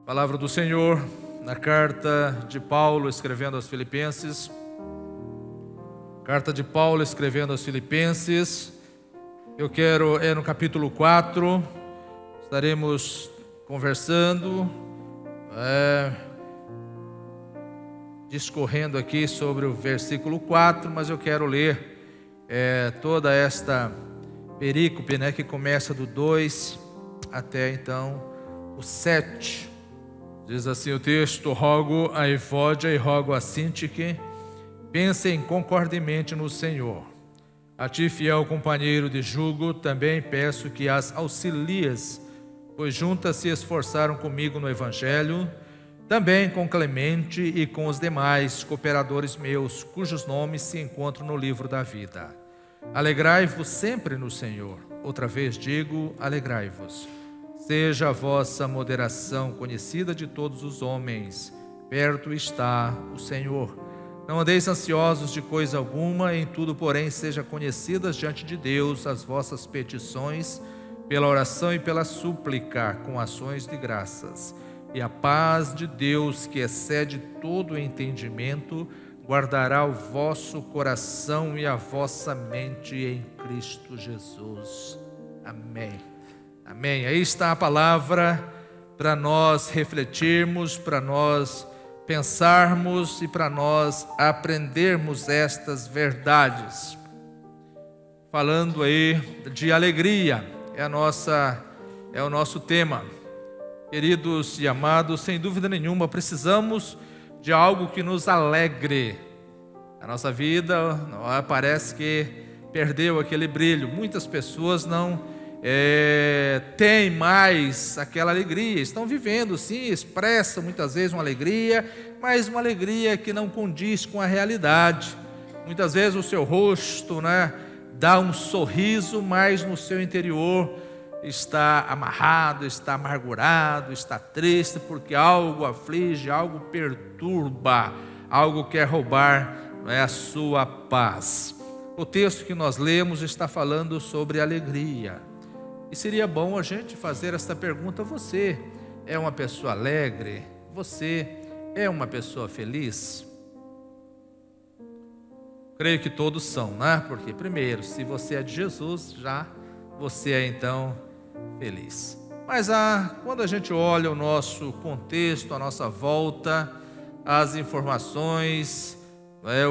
Palavra do Senhor, na carta de Paulo escrevendo aos Filipenses. Carta de Paulo escrevendo aos Filipenses. Eu quero, no capítulo 4, estaremos conversando, discorrendo aqui sobre o versículo 4, mas eu quero ler toda esta perícope, que começa do 2 até então o 7. Diz assim o texto: rogo a Evódia e rogo a Sintique, pensem concordemente no Senhor. A ti, fiel companheiro de jugo, também peço que as auxilies, pois juntas se esforçaram comigo no Evangelho, também com Clemente e com os demais cooperadores meus, cujos nomes se encontram no livro da vida. Alegrai-vos sempre no Senhor. Outra vez digo, alegrai-vos. Seja a vossa moderação conhecida de todos os homens. Perto está o Senhor. Não andeis ansiosos de coisa alguma, em tudo, porém, sejam conhecidas diante de Deus as vossas petições, pela oração e pela súplica, com ações de graças. E a paz de Deus, que excede todo o entendimento, guardará o vosso coração e a vossa mente em Cristo Jesus. Amém. Amém. Aí está a palavra para nós refletirmos, para nós pensarmos e para nós aprendermos estas verdades. Falando aí de alegria, é o nosso tema. Queridos e amados, sem dúvida nenhuma, precisamos de algo que nos alegre. A nossa vida parece que perdeu aquele brilho. Muitas pessoas não têm mais aquela alegria. Estão vivendo, sim, expressam muitas vezes uma alegria, mas uma alegria que não condiz com a realidade. Muitas vezes o seu rosto, dá um sorriso, mas no seu interior está amarrado, está amargurado, está triste, porque algo aflige, algo perturba, algo quer roubar a sua paz. O texto que nós lemos está falando sobre alegria. E seria bom a gente fazer esta pergunta: você é uma pessoa alegre? Você é uma pessoa feliz? Creio que todos são, Porque, primeiro, se você é de Jesus, já você é então feliz. Mas quando a gente olha o nosso contexto, a nossa volta, as informações,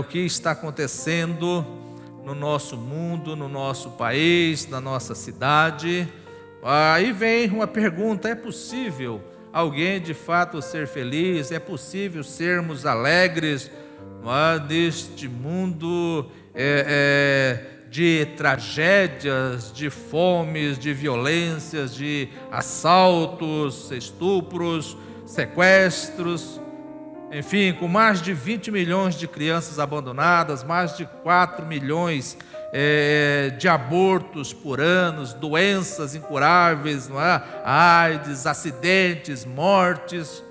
o que está acontecendo no nosso mundo, no nosso país, na nossa cidade, aí vem uma pergunta: é possível alguém de fato ser feliz? É possível sermos alegres neste mundo de tragédias, de fomes, de violências, de assaltos, estupros, sequestros, enfim, com mais de 20 milhões de crianças abandonadas, mais de 4 milhões de abortos por ano, doenças incuráveis, AIDS, acidentes, mortes.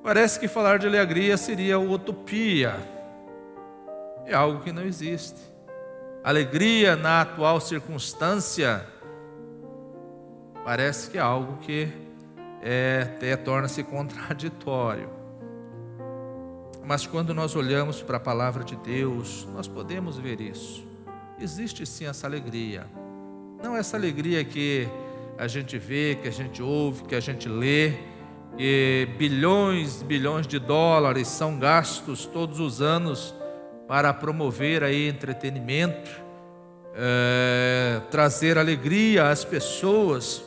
Parece que falar de alegria seria utopia. É algo que não existe. Alegria na atual circunstância parece que é algo que até torna-se contraditório. Mas quando nós olhamos para a palavra de Deus, nós podemos ver isso. Existe sim essa alegria. Não essa alegria que a gente vê, que a gente ouve, que a gente lê, que bilhões de dólares são gastos todos os anos para promover aí entretenimento, trazer alegria às pessoas.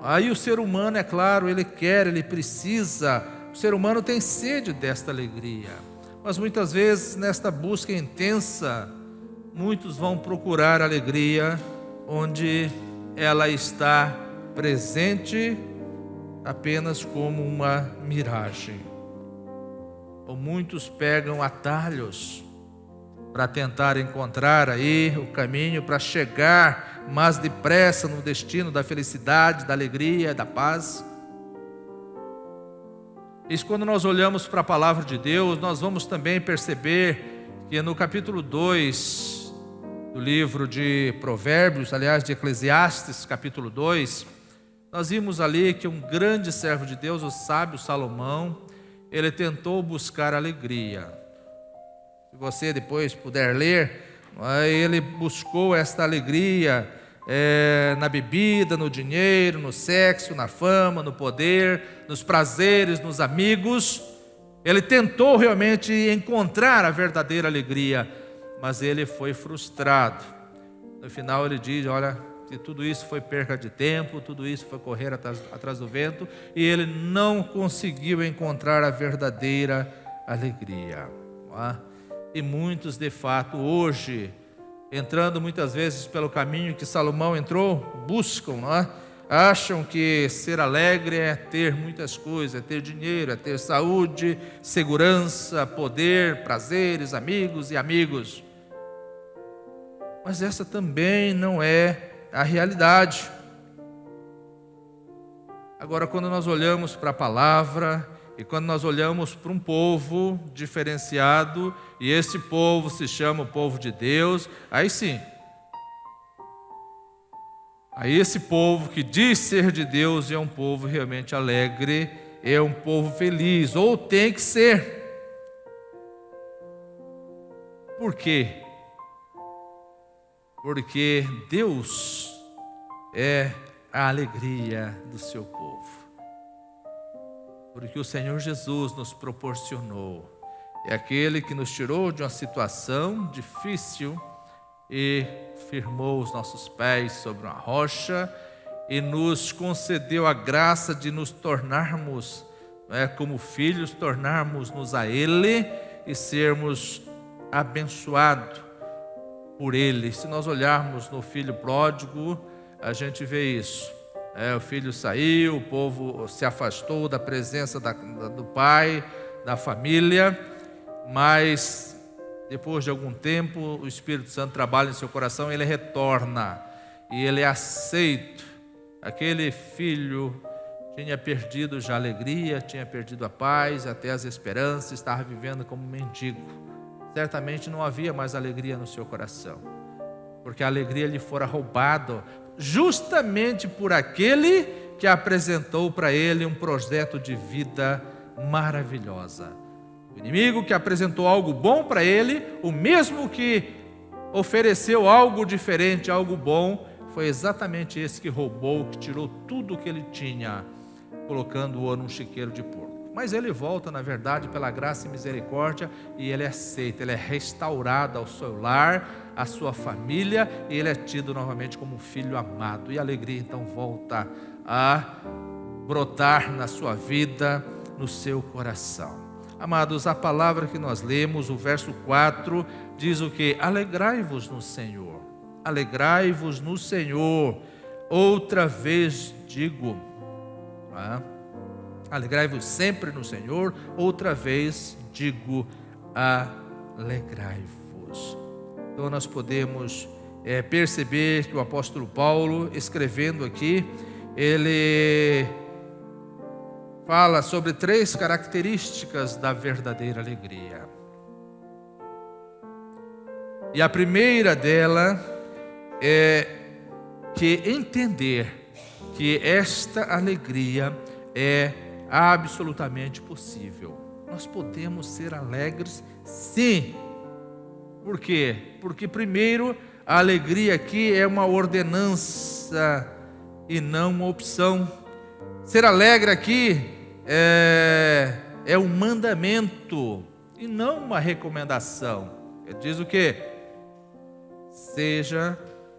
Aí o ser humano, é claro, ele quer, ele precisa, o ser humano tem sede desta alegria. Mas muitas vezes nesta busca intensa, muitos vão procurar alegria onde ela está presente apenas como uma miragem. Ou muitos pegam atalhos para tentar encontrar aí o caminho para chegar mais depressa no destino da felicidade, da alegria, da paz. Isso, quando nós olhamos para a palavra de Deus, nós vamos também perceber que no capítulo 2 do livro de Provérbios, aliás, de Eclesiastes, capítulo 2, Nós vimos ali que um grande servo de Deus, o sábio Salomão, ele tentou buscar alegria. Se você depois puder ler, ele buscou esta alegria na bebida, no dinheiro, no sexo, na fama, no poder, nos prazeres, nos amigos. Ele tentou realmente encontrar a verdadeira alegria, mas ele foi frustrado. No final ele diz, olha, que tudo isso foi perca de tempo, tudo isso foi correr atrás do vento, e ele não conseguiu encontrar a verdadeira alegria. Não é? E muitos, de fato, hoje, entrando muitas vezes pelo caminho que Salomão entrou, buscam, não é? Acham que ser alegre é ter muitas coisas, é ter dinheiro, é ter saúde, segurança, poder, prazeres, amigos e amigos. Mas essa também não é a realidade. Agora, quando nós olhamos para a palavra e quando nós olhamos para um povo diferenciado, e esse povo se chama o povo de Deus, aí sim, aí esse povo que diz ser de Deus é um povo realmente alegre, é um povo feliz, ou tem que ser. Por quê? Porque Deus é a alegria do seu povo. Porque o Senhor Jesus nos proporcionou. É aquele que nos tirou de uma situação difícil e firmou os nossos pés sobre uma rocha e nos concedeu a graça de nos tornarmos, como filhos, tornarmos-nos a Ele e sermos abençoados por Ele. Se nós olharmos no filho pródigo, a gente vê isso. O filho saiu, o povo se afastou da presença do pai, da família, mas depois de algum tempo o Espírito Santo trabalha em seu coração, ele retorna e ele é aceito. Aquele filho tinha perdido já a alegria, tinha perdido a paz, até as esperanças, estava vivendo como um mendigo. Certamente não havia mais alegria no seu coração, porque a alegria lhe fora roubada justamente por aquele que apresentou para ele um projeto de vida maravilhosa. O inimigo que apresentou algo bom para ele, o mesmo que ofereceu algo diferente, algo bom, foi exatamente esse que roubou, que tirou tudo o que ele tinha, colocando-o num chiqueiro de porco. Mas ele volta, na verdade, pela graça e misericórdia, e ele é aceito, ele é restaurado ao seu lar, à sua família, e ele é tido novamente como um filho amado. E a alegria então volta a brotar na sua vida, no seu coração. Amados, a palavra que nós lemos, o verso 4, diz o que? Alegrai-vos no Senhor. Alegrai-vos no Senhor. Outra vez digo, alegrai-vos sempre no Senhor, outra vez digo, alegrai-vos. Então nós podemos perceber que o apóstolo Paulo, escrevendo aqui, ele fala sobre 3 características da verdadeira alegria. E a primeira dela é que entender que esta alegria é absolutamente possível. Nós podemos ser alegres, sim. Por quê? Porque primeiro, a alegria aqui é uma ordenança e não uma opção. Ser alegre aqui é um mandamento e não uma recomendação. Ele diz o quê?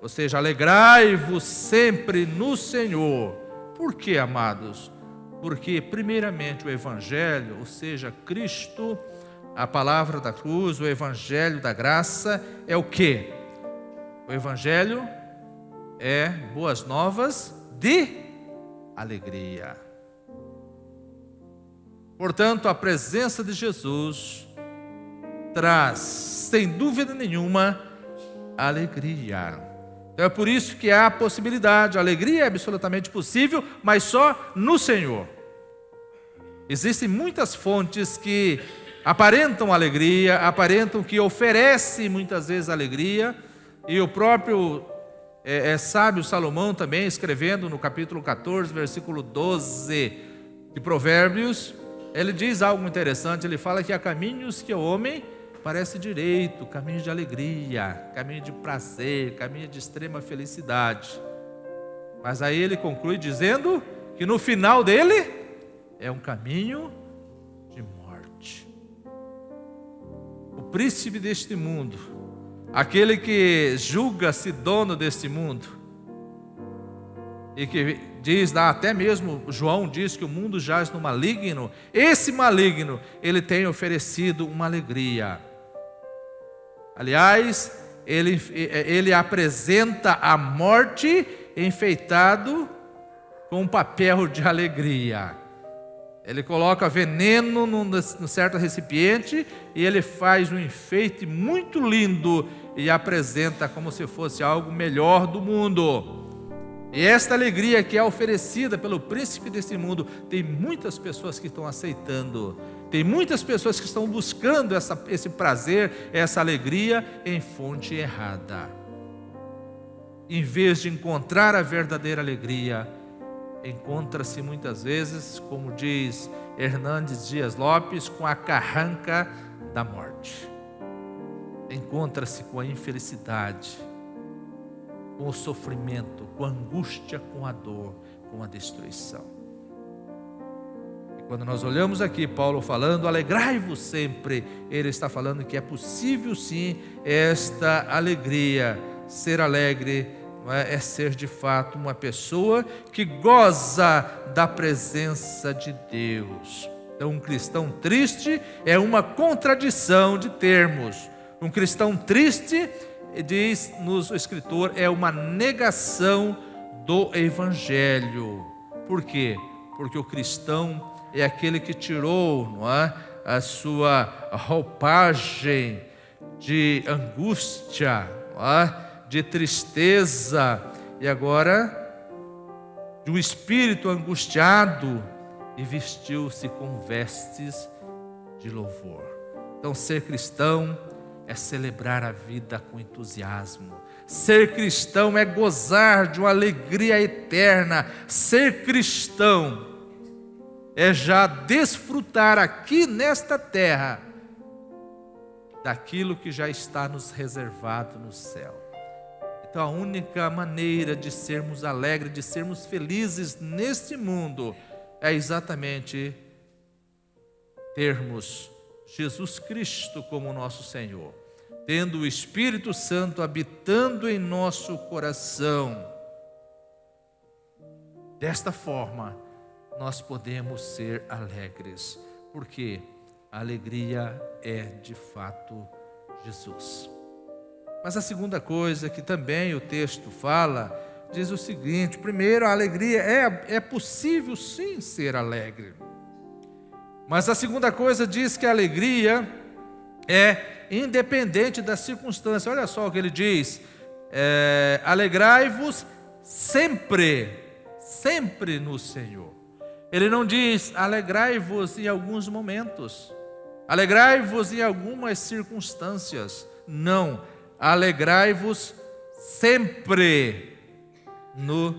Ou seja, alegrai-vos sempre no Senhor. Por quê, amados? Porque primeiramente o Evangelho, ou seja, Cristo, a palavra da cruz, o Evangelho da graça é o quê? O Evangelho é boas novas de alegria. Portanto, a presença de Jesus traz, sem dúvida nenhuma, alegria. Então é por isso que há a possibilidade, a alegria é absolutamente possível, mas só no Senhor. Existem muitas fontes que aparentam alegria, aparentam que oferecem muitas vezes alegria, e o próprio sábio Salomão também, escrevendo no capítulo 14, versículo 12 de Provérbios, ele diz algo interessante. Ele fala que há caminhos que o homem parece direito, caminho de alegria, caminho de prazer, caminho de extrema felicidade. Mas aí ele conclui dizendo que no final dele é um caminho de morte. O príncipe deste mundo, aquele que julga-se dono deste mundo, e que diz, até mesmo João diz que o mundo jaz no maligno, esse maligno, ele tem oferecido uma alegria. Aliás, ele apresenta a morte enfeitado com um papel de alegria. Ele coloca veneno num certo recipiente e ele faz um enfeite muito lindo e apresenta como se fosse algo melhor do mundo. E esta alegria que é oferecida pelo príncipe desse mundo, tem muitas pessoas que estão aceitando, tem muitas pessoas que estão buscando esse prazer, essa alegria em fonte errada. Em vez de encontrar a verdadeira alegria, encontra-se muitas vezes, como diz Hernandes Dias Lopes, com a carranca da morte. Encontra-se com a infelicidade, com o sofrimento, com a angústia, com a dor, com a destruição. E quando nós olhamos aqui Paulo falando, alegrai-vos sempre, ele está falando que é possível sim esta alegria. Ser alegre é ser de fato uma pessoa que goza da presença de Deus. Então, um cristão triste é uma contradição de termos. Um cristão triste, diz-nos o escritor, é uma negação do evangelho. Por quê? Porque o cristão é aquele que tirou, não é, a sua roupagem de angústia, não é, de tristeza, e agora de um espírito angustiado, e vestiu-se com vestes de louvor. Então, ser cristão é celebrar a vida com entusiasmo. Ser cristão é gozar de uma alegria eterna. Ser cristão é já desfrutar aqui nesta terra daquilo que já está nos reservado no céu. Então, a única maneira de sermos alegres, de sermos felizes neste mundo, é exatamente termos Jesus Cristo como nosso Senhor, tendo o Espírito Santo habitando em nosso coração. Desta forma, nós podemos ser alegres, porque a alegria é de fato Jesus. Mas a segunda coisa que também o texto fala, diz o seguinte: primeiro, a alegria é possível sim ser alegre. Mas a segunda coisa diz que a alegria é independente das circunstâncias. Olha só o que ele diz: alegrai-vos sempre, sempre no Senhor. Ele não diz alegrai-vos em alguns momentos, alegrai-vos em algumas circunstâncias. Não, alegrai-vos sempre no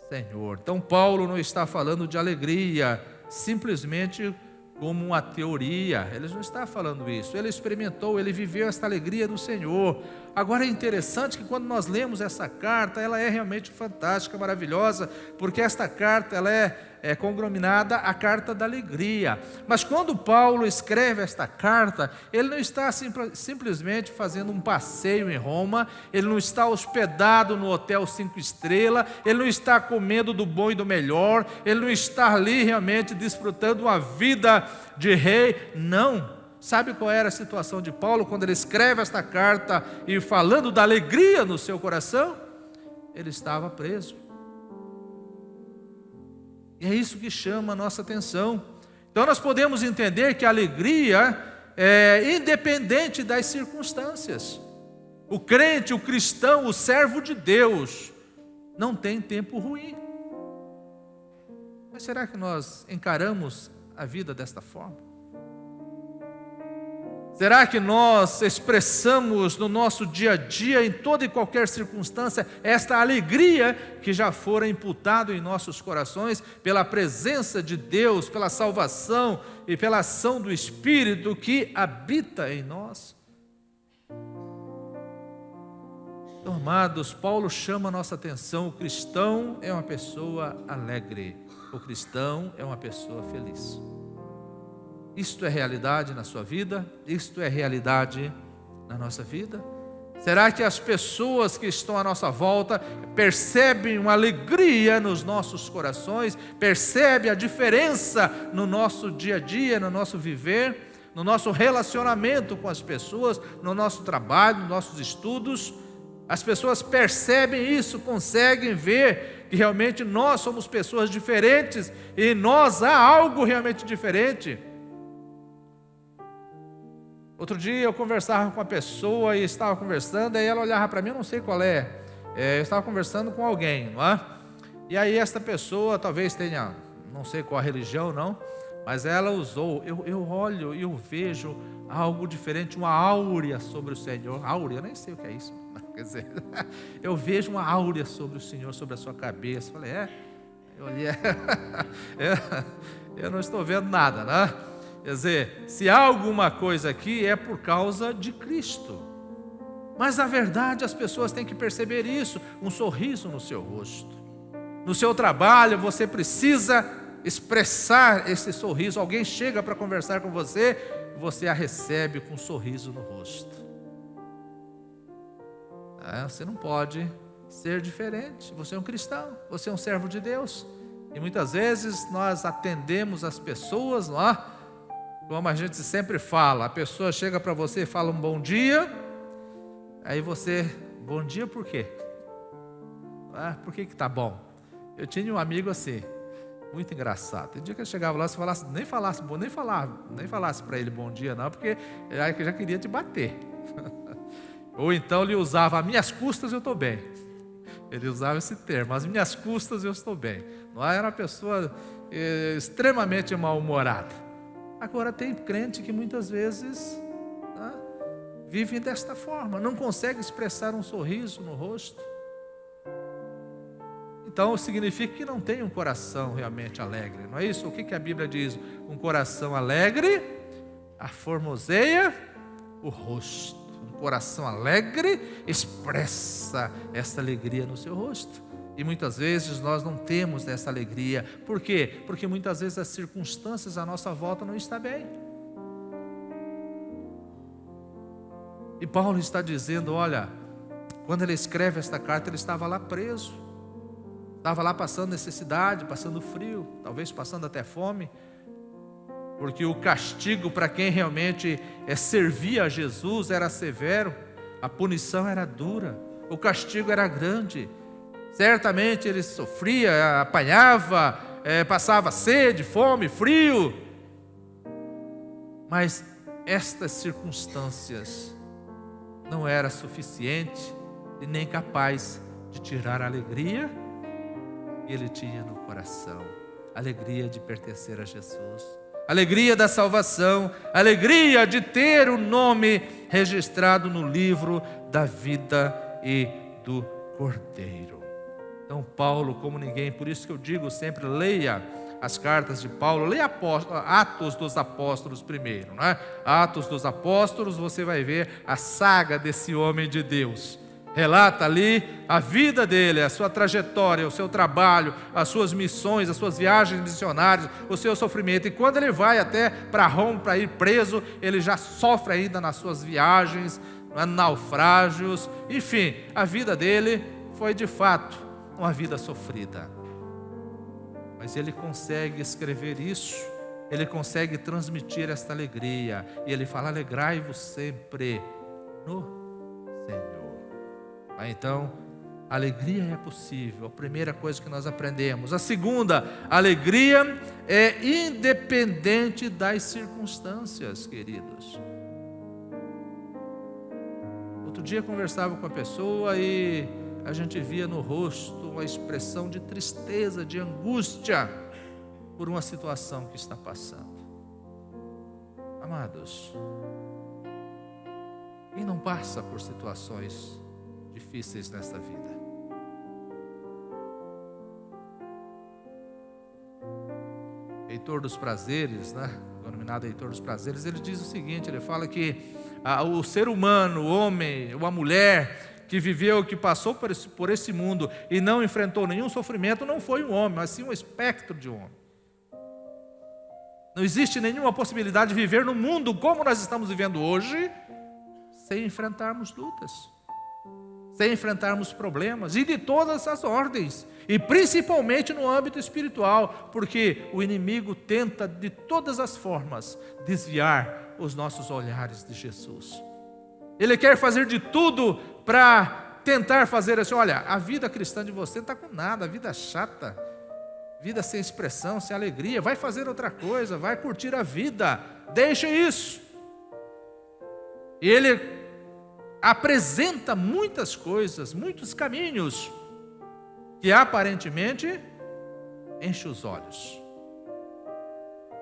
Senhor. Então Paulo não está falando de alegria simplesmente como uma teoria. Ele não está falando isso. Ele experimentou, ele viveu esta alegria do Senhor. Agora é interessante que quando nós lemos essa carta, ela é realmente fantástica, maravilhosa, porque esta carta ela é conglomerada a carta da alegria. Mas quando Paulo escreve esta carta, ele não está simplesmente fazendo um passeio em Roma, ele não está hospedado no hotel 5 estrelas, ele não está comendo do bom e do melhor, ele não está ali realmente desfrutando uma vida de rei. Não. Sabe qual era a situação de Paulo quando ele escreve esta carta e falando da alegria no seu coração? Ele estava preso. E é isso que chama a nossa atenção. Então nós podemos entender que a alegria é independente das circunstâncias. O crente, o cristão, o servo de Deus não tem tempo ruim. Mas será que nós encaramos a vida desta forma? Será que nós expressamos no nosso dia a dia, em toda e qualquer circunstância, esta alegria que já fora imputado em nossos corações pela presença de Deus, pela salvação e pela ação do Espírito que habita em nós? Então, amados, Paulo chama a nossa atenção: o cristão é uma pessoa alegre, o cristão é uma pessoa feliz. Isto é realidade na sua vida? Isto é realidade na nossa vida? Será que as pessoas que estão à nossa volta percebem uma alegria nos nossos corações? Percebem a diferença no nosso dia a dia, no nosso viver, no nosso relacionamento com as pessoas, no nosso trabalho, nos nossos estudos? As pessoas percebem isso, conseguem ver que realmente nós somos pessoas diferentes e em nós há algo realmente diferente. Outro dia eu conversava com uma pessoa e estava conversando, aí ela olhava para mim, eu não sei qual é, eu estava conversando com alguém, não é? E aí esta pessoa talvez tenha, não sei qual a religião não, mas ela usou, eu olho e eu vejo algo diferente, uma áurea sobre o Senhor. Áurea, eu nem sei o que é isso, quer dizer, eu vejo uma áurea sobre o Senhor, sobre a sua cabeça. Eu falei, eu olhei, eu não estou vendo nada, né? Quer dizer, se há alguma coisa aqui é por causa de Cristo. Mas na verdade as pessoas têm que perceber isso, um sorriso no seu rosto. No seu trabalho você precisa expressar esse sorriso. Alguém chega para conversar com você, você a recebe com um sorriso no rosto. Você não pode ser diferente, você é um cristão, você é um servo de Deus. E muitas vezes nós atendemos as pessoas, não é? Como a gente sempre fala, a pessoa chega para você e fala um bom dia, aí você, bom dia por quê? Por que está bom? Eu tinha um amigo assim, muito engraçado. Tem dia que eu chegava lá, se falasse, nem falasse para ele bom dia não, porque ele já queria te bater. Ou então ele usava, às minhas custas eu estou bem. Ele usava esse termo, às minhas custas eu estou bem. Não era uma pessoa extremamente mal-humorada. Agora tem crente que muitas vezes vivem desta forma, não consegue expressar um sorriso no rosto. Então significa que não tem um coração realmente alegre, não é isso? O que a Bíblia diz? Um coração alegre aformoseia o rosto. Um coração alegre expressa essa alegria no seu rosto. E muitas vezes nós não temos essa alegria. Por quê? Porque muitas vezes as circunstâncias à nossa volta não estão bem. E Paulo está dizendo, olha, quando ele escreve esta carta, ele estava lá preso. Estava lá passando necessidade, passando frio, talvez passando até fome. Porque o castigo para quem realmente servia a Jesus era severo. A punição era dura. O castigo era grande. Certamente ele sofria, apanhava, passava sede, fome, frio. Mas estas circunstâncias não eram suficientes e nem capaz de tirar a alegria que ele tinha no coração. A alegria de pertencer a Jesus, a alegria da salvação, a alegria de ter o nome registrado no livro da vida e do Cordeiro. Então Paulo, como ninguém, por isso que eu digo sempre, leia as cartas de Paulo, leia Atos dos Apóstolos primeiro, né? Atos dos Apóstolos, você vai ver a saga desse homem de Deus. Relata ali a vida dele, a sua trajetória, o seu trabalho, as suas missões, as suas viagens missionárias, o seu sofrimento. E quando ele vai até para Roma para ir preso, ele já sofre ainda nas suas viagens, naufrágios. Enfim, a vida dele foi de fato uma vida sofrida. Mas ele consegue escrever isso, ele consegue transmitir esta alegria. E ele fala, alegrai-vos sempre no Senhor. Então, a alegria é possível, a primeira coisa que nós aprendemos. A segunda, a alegria é independente das circunstâncias, queridos. Outro dia eu conversava com uma pessoa e a gente via no rosto uma expressão de tristeza, de angústia por uma situação que está passando. Amados, Quem não passa por situações difíceis nesta vida? Heitor dos Prazeres, denominado Heitor dos Prazeres, ele diz o seguinte, ele fala que o ser humano, o homem, uma mulher que viveu, que passou por esse mundo e não enfrentou nenhum sofrimento, não foi um homem, mas sim um espectro de homem. Não existe nenhuma possibilidade de viver no mundo como nós estamos vivendo hoje, sem enfrentarmos lutas, sem enfrentarmos problemas, e de todas as ordens, e principalmente no âmbito espiritual, porque o inimigo tenta de todas as formas desviar os nossos olhares de Jesus. Ele quer fazer de tudo para tentar fazer assim, olha, a vida cristã de você não está com nada, a vida chata, vida sem expressão, sem alegria, vai fazer outra coisa, vai curtir a vida, deixa isso. E ele apresenta muitas coisas, muitos caminhos, que aparentemente enchem os olhos.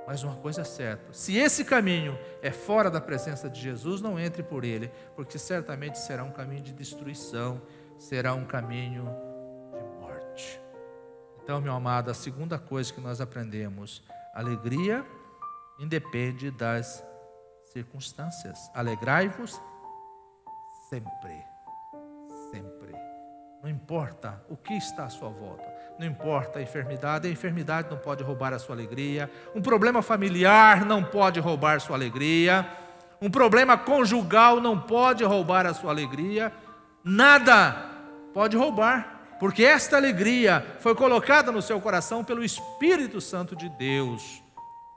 Mas uma coisa é certa, se esse caminho é fora da presença de Jesus, não entre por ele, porque certamente será um caminho de destruição, será um caminho de morte. Então, meu amado, a segunda coisa que nós aprendemos, alegria independe das circunstâncias. Alegrai-vos sempre, sempre. Não importa o que está à sua volta, não importa a enfermidade não pode roubar a sua alegria, um problema familiar não pode roubar a sua alegria, um problema conjugal não pode roubar a sua alegria, nada pode roubar, porque esta alegria foi colocada no seu coração pelo Espírito Santo de Deus.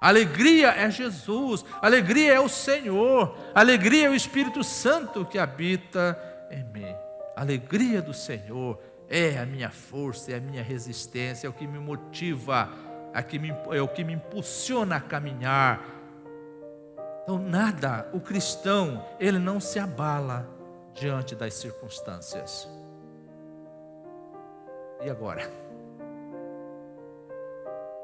Alegria é Jesus, alegria é o Senhor, alegria é o Espírito Santo que habita em mim. A alegria do Senhor é a minha força, é a minha resistência, é o que me motiva, é o que me impulsiona a caminhar. Então nada, o cristão, ele não se abala diante das circunstâncias. E agora?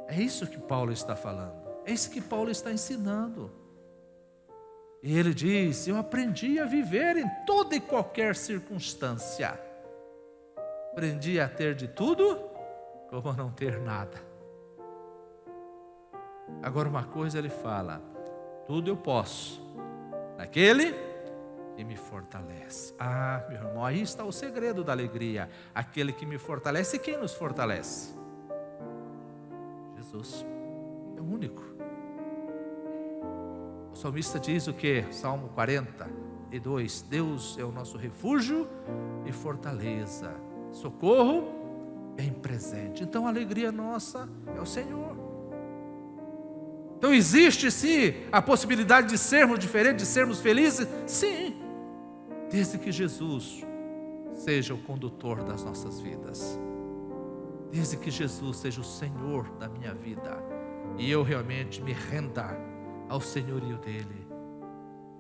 É isso que Paulo está falando, é isso que Paulo está ensinando. E ele diz, eu aprendi a viver em toda e qualquer circunstância. Aprendi a ter de tudo, como a não ter nada. Agora uma coisa ele fala, tudo eu posso, naquele que me fortalece. Ah, meu irmão, aí está o segredo da alegria, aquele que me fortalece. E quem nos fortalece? Jesus, é o único. O salmista diz o que? Salmo 42, Deus é o nosso refúgio e fortaleza, socorro bem presente. Então a alegria nossa é o Senhor. Então existe sim a possibilidade de sermos diferentes, de sermos felizes? Sim, desde que Jesus seja o condutor das nossas vidas, desde que Jesus seja o Senhor da minha vida, e eu realmente me renda ao senhorio dele,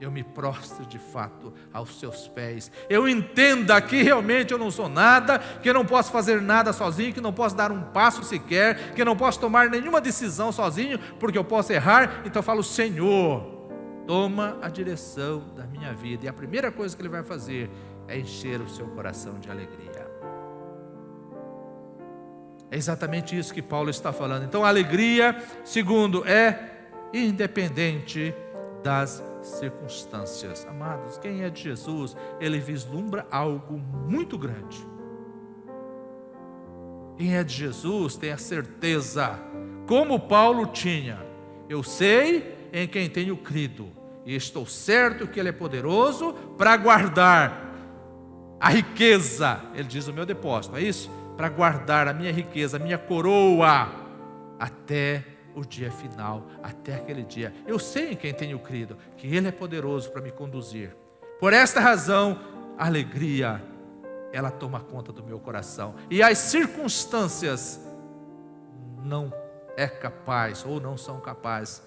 eu me prostre de fato aos seus pés, eu entenda que realmente eu não sou nada, que eu não posso fazer nada sozinho, que não posso dar um passo sequer, que eu não posso tomar nenhuma decisão sozinho, porque eu posso errar. Então eu falo, Senhor, toma a direção da minha vida, e a primeira coisa que ele vai fazer é encher o seu coração de alegria. É exatamente isso que Paulo está falando. Então a alegria, segundo, é independente das circunstâncias. Amados, quem é de Jesus, ele vislumbra algo muito grande. Quem é de Jesus tem a certeza, como Paulo tinha, eu sei em quem tenho crido, e estou certo que ele é poderoso para guardar a riqueza, ele diz o meu depósito, é isso? Para guardar a minha riqueza, a minha coroa, até o dia final, até aquele dia. Eu sei em quem tenho crido, que ele é poderoso para me conduzir. Por esta razão, a alegria, ela toma conta do meu coração, e as circunstâncias não é capaz, ou não são capazes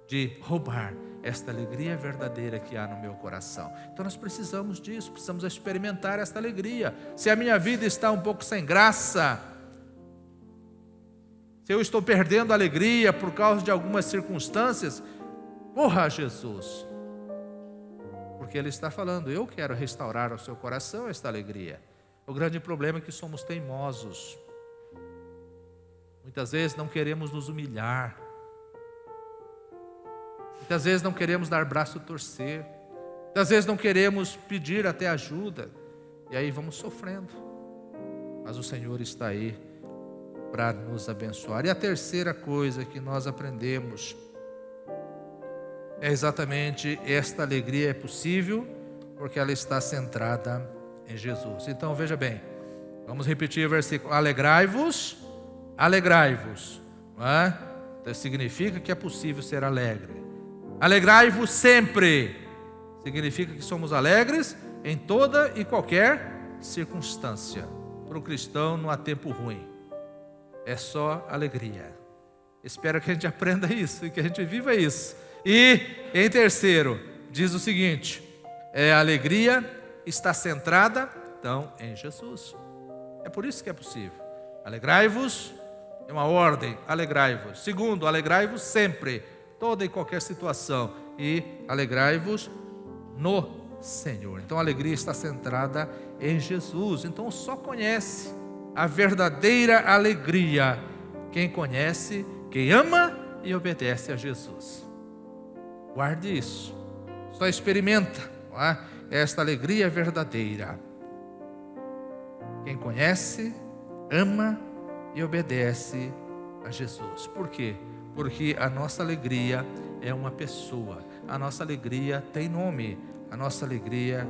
de roubar esta alegria verdadeira que há no meu coração. Então nós precisamos disso, precisamos experimentar esta alegria. Se a minha vida está um pouco sem graça, se eu estou perdendo a alegria por causa de algumas circunstâncias, corra a Jesus, porque Ele está falando: eu quero restaurar ao seu coração esta alegria. O grande problema é que somos teimosos. Muitas vezes não queremos nos humilhar. Muitas vezes não queremos dar braço a torcer. Muitas vezes não queremos pedir até ajuda. E aí vamos sofrendo. Mas o Senhor está aí para nos abençoar. E a terceira coisa que nós aprendemos é exatamente: esta alegria é possível porque ela está centrada em Jesus. Então veja bem, vamos repetir o versículo: alegrai-vos, alegrai-vos. Não é? Então significa que é possível ser alegre. Alegrai-vos sempre, significa que somos alegres em toda e qualquer circunstância. Para o cristão não há tempo ruim, é só alegria. Espero que a gente aprenda isso e que a gente viva isso. E em terceiro, diz o seguinte: a alegria está centrada então em Jesus. É por isso que é possível. Alegrai-vos, é uma ordem, alegrai-vos. Segundo, alegrai-vos sempre, toda e qualquer situação. E alegrai-vos no Senhor. Então a alegria está centrada em Jesus. Então só conhece a verdadeira alegria quem conhece, quem ama e obedece a Jesus. Guarde isso. Só experimenta, não é? Esta alegria verdadeira quem conhece, ama e obedece a Jesus. Por quê? Porque a nossa alegria é uma pessoa. A nossa alegria tem nome. A nossa alegria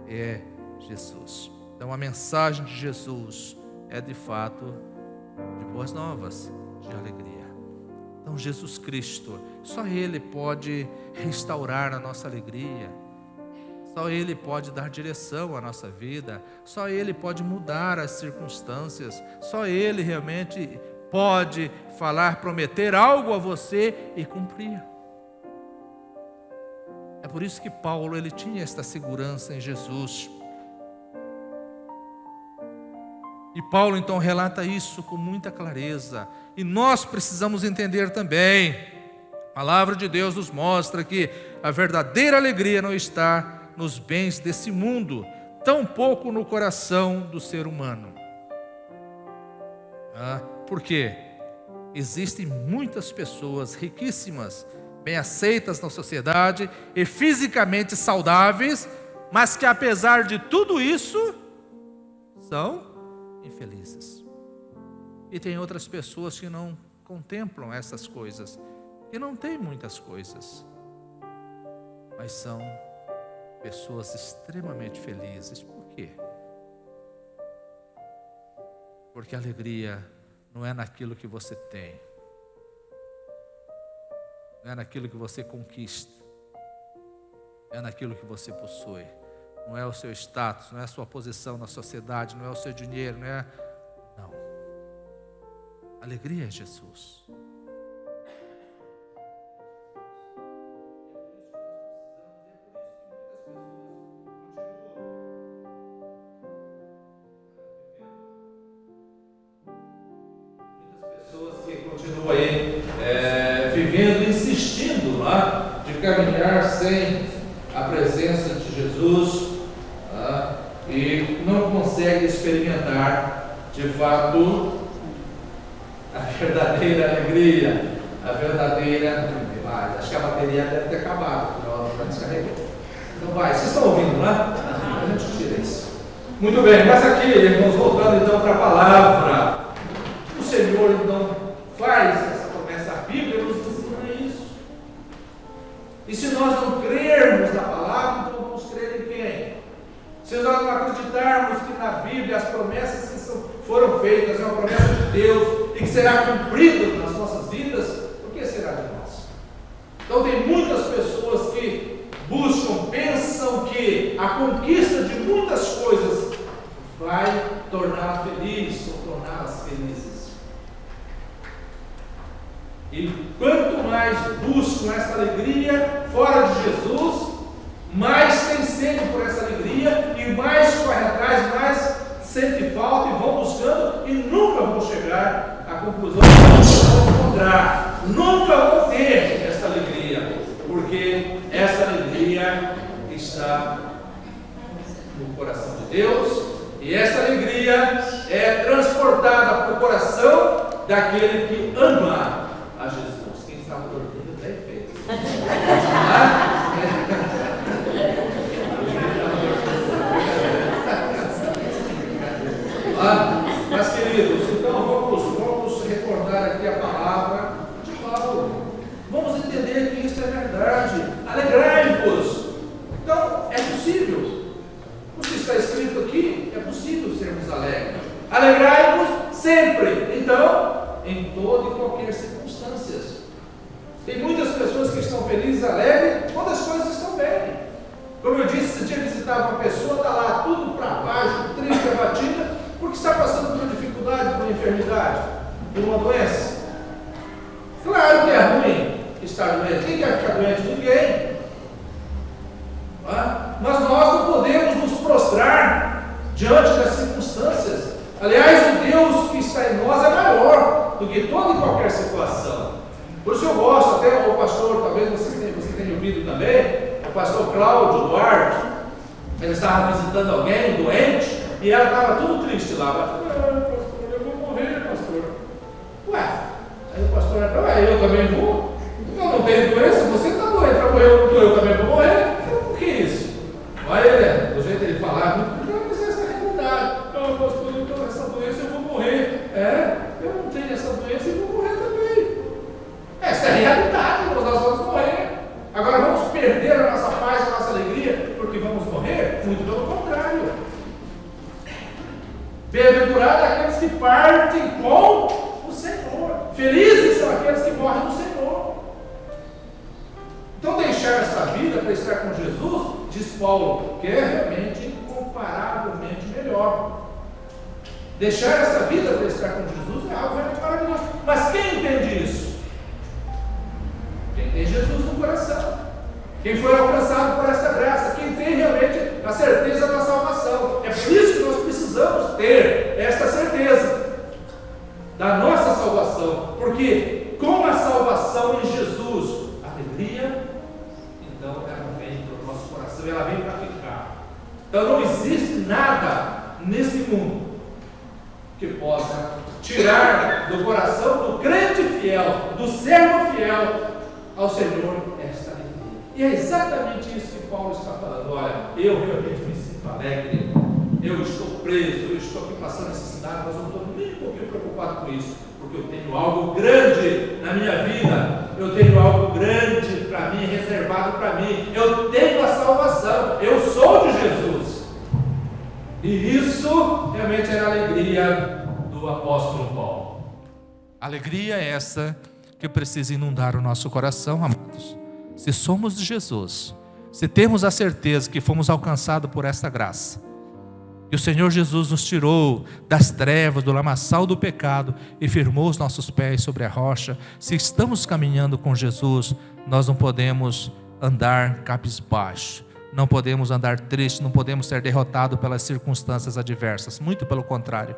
é Jesus. Então a mensagem de Jesus é de fato de boas novas, de alegria. Então Jesus Cristo, só Ele pode restaurar a nossa alegria. Só Ele pode dar direção à nossa vida. Só Ele pode mudar as circunstâncias. Só Ele realmente pode falar, prometer algo a você e cumprir. É por isso que Paulo, ele tinha esta segurança em Jesus. E Paulo então relata isso com muita clareza. E nós precisamos entender também. A palavra de Deus nos mostra que a verdadeira alegria não está nos bens desse mundo, tampouco no coração do ser humano. Por quê? Existem muitas pessoas riquíssimas, bem aceitas na sociedade e fisicamente saudáveis, mas que apesar de tudo isso, são infelizes. E tem outras pessoas que não contemplam essas coisas, que não têm muitas coisas, mas são pessoas extremamente felizes. Por quê? Porque a alegria não é naquilo que você tem, não é naquilo que você conquista, é naquilo que você possui. Não é o seu status, não é a sua posição na sociedade, não é o seu dinheiro, não. A alegria é Jesus. Caminhar sem a presença de Jesus, e não consegue experimentar de fato a verdadeira alegria, a verdadeira. Acho que a bateria deve ter acabado, já descarregou. Então vocês estão ouvindo, né? A gente tira isso. Muito bem, mas aqui, irmãos, voltando então para a palavra, o Senhor então faz essa promessa. A Bíblia nos ensina isso. E se nós não crermos na palavra, então vamos crer em quem? Se nós não acreditarmos que na Bíblia as promessas que foram feitas é uma promessa de Deus e que será cumprida nas nossas vidas, o que será de nós? Então tem muitas pessoas que buscam, pensam que a conquista de muitas coisas vai torná-la feliz ou torná-las felizes. E quanto mais buscam essa alegria fora de Jesus, mais tem sede por essa alegria e mais corre atrás, mais sente falta e vão buscando e nunca vão chegar à conclusão que vão encontrar, nunca vão ter essa alegria, porque essa alegria está no coração de Deus, e essa alegria é transportada para o coração daquele que ama a Jesus. Quem estava dormindo bem feito. Mas queridos, então vamos recordar aqui a palavra de Paulo. Vamos entender que isso é verdade. Alegrai-vos. Então, é possível. O que está escrito aqui, é possível sermos alegres. Alegrai-vos sempre. Então, em toda e qualquer circunstância. Tem muitas pessoas que estão felizes, alegres, quando as coisas estão bem. Como eu disse, se tinha visitado uma pessoa, está lá tudo para baixo, triste, abatida, porque está passando por dificuldade, por enfermidade, por uma doença. Claro que é ruim estar doente. Quem quer ficar doente? Ninguém. Mas nós não podemos nos prostrar diante das circunstâncias. Aliás, o Deus que está em nós é maior do que toda e qualquer situação. Por isso eu gosto, até o pastor, talvez você tenha ouvido também, o pastor Cláudio Duarte, ele estava visitando alguém doente, e ela estava tudo triste lá. Pastor, eu vou morrer, pastor. Ué, aí o pastor falou, eu também vou? Eu não tenho doença, você está doente, para morrer eu também vou morrer? O que é isso? Olha ele, do jeito de ele falar, mas essa é a realidade. Não, pastor, eu tenho essa doença, eu vou morrer. Eu não tenho essa doença e vou morrer também. Essa é a realidade, nós vamos morrer. Agora vamos perder a nossa paz, a nossa alegria, porque vamos morrer? Muito pelo contrário. Bem-aventurado aqueles que partem com o Senhor. Felizes são aqueles que morrem no Senhor. Então deixar essa vida para estar com Jesus, diz Paulo, que é realmente incomparavelmente melhor. Deixar essa vida para estar com Jesus é algo realmente maravilhoso. Mas quem entende isso? Quem tem Jesus no coração. Quem foi alcançado por essa graça. Quem tem realmente a certeza da salvação. É por isso que nós precisamos ter essa certeza da nossa salvação. Porque com a salvação em Jesus, a alegria, então ela vem para o nosso coração, ela vem para ficar. Então não existe nada nesse mundo que possa tirar do coração do crente fiel, do servo fiel ao Senhor esta alegria. E é exatamente isso que Paulo está falando. Olha, eu realmente me sinto alegre, eu estou preso, eu estou aqui passando necessidade, mas eu não estou nem um pouquinho preocupado com isso, porque eu tenho algo grande na minha vida, eu tenho algo grande para mim, reservado para mim, eu tenho a salvação, eu sou de Jesus. E isso realmente era a alegria do apóstolo Paulo. Alegria é essa que precisa inundar o nosso coração, amados. Se somos de Jesus, se temos a certeza que fomos alcançados por esta graça, e o Senhor Jesus nos tirou das trevas, do lamaçal do pecado e firmou os nossos pés sobre a rocha, se estamos caminhando com Jesus, nós não podemos andar cabisbaixo, não podemos andar triste, não podemos ser derrotados pelas circunstâncias adversas, muito pelo contrário,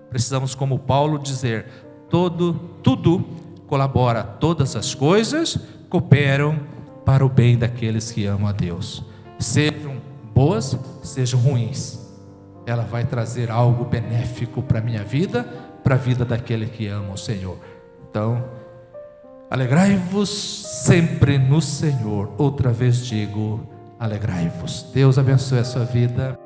precisamos, como Paulo, dizer, tudo colabora, todas as coisas cooperam para o bem daqueles que amam a Deus, sejam boas, sejam ruins, ela vai trazer algo benéfico para a minha vida, para a vida daquele que ama o Senhor. Então, alegrai-vos sempre no Senhor. Outra vez digo, alegrai-vos. Deus abençoe a sua vida.